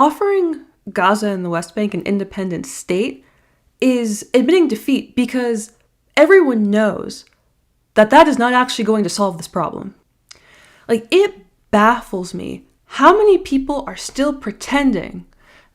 Offering Gaza and the West Bank an independent state is admitting defeat because everyone knows that that is not actually going to solve this problem. It baffles me how many people are still pretending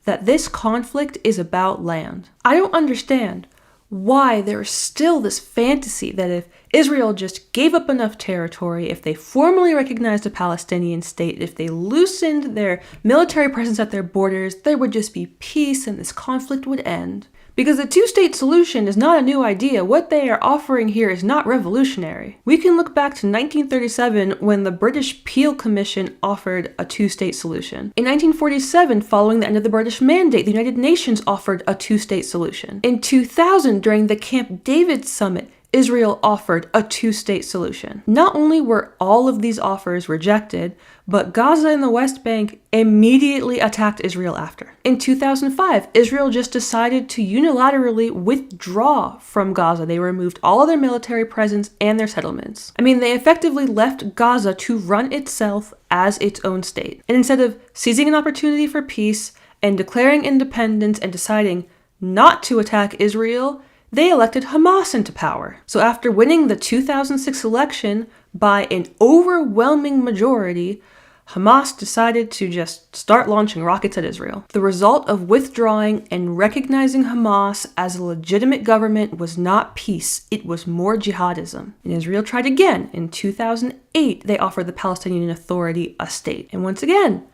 that this conflict is about land. I don't understand why there is still this fantasy that if Israel just gave up enough territory, if they formally recognized a Palestinian state, if they loosened their military presence at their borders, there would just be peace and this conflict would end. Because the two-state solution is not a new idea. What they are offering here is not revolutionary. We can look back to 1937 when the British Peel Commission offered a two-state solution. In 1947, following the end of the British Mandate, the United Nations offered a two-state solution. In 2000, during the Camp David Summit, Israel offered a two-state solution. Not only were all of these offers rejected, but Gaza and the West Bank immediately attacked Israel after. In 2005, Israel just decided to unilaterally withdraw from Gaza. They removed all of their military presence and their settlements. They effectively left Gaza to run itself as its own state. And instead of seizing an opportunity for peace and declaring independence and deciding not to attack Israel, they elected Hamas into power. So after winning the 2006 election by an overwhelming majority, Hamas decided to just start launching rockets at Israel. The result of withdrawing and recognizing Hamas as a legitimate government was not peace, it was more jihadism. And Israel tried again. In 2008, they offered the Palestinian Authority a state. And once again,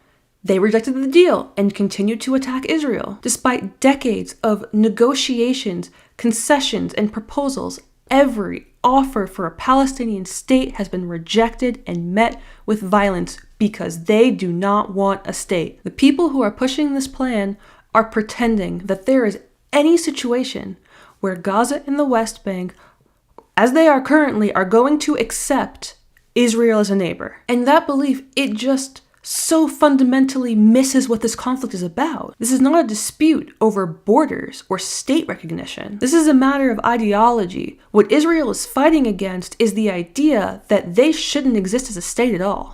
they rejected the deal and continued to attack Israel. Despite decades of negotiations, concessions, and proposals, every offer for a Palestinian state has been rejected and met with violence because they do not want a state. The people who are pushing this plan are pretending that there is any situation where Gaza and the West Bank, as they are currently, are going to accept Israel as a neighbor. And that belief, it just so fundamentally misses what this conflict is about. This is not a dispute over borders or state recognition. This is a matter of ideology. What Israel is fighting against is the idea that they shouldn't exist as a state at all.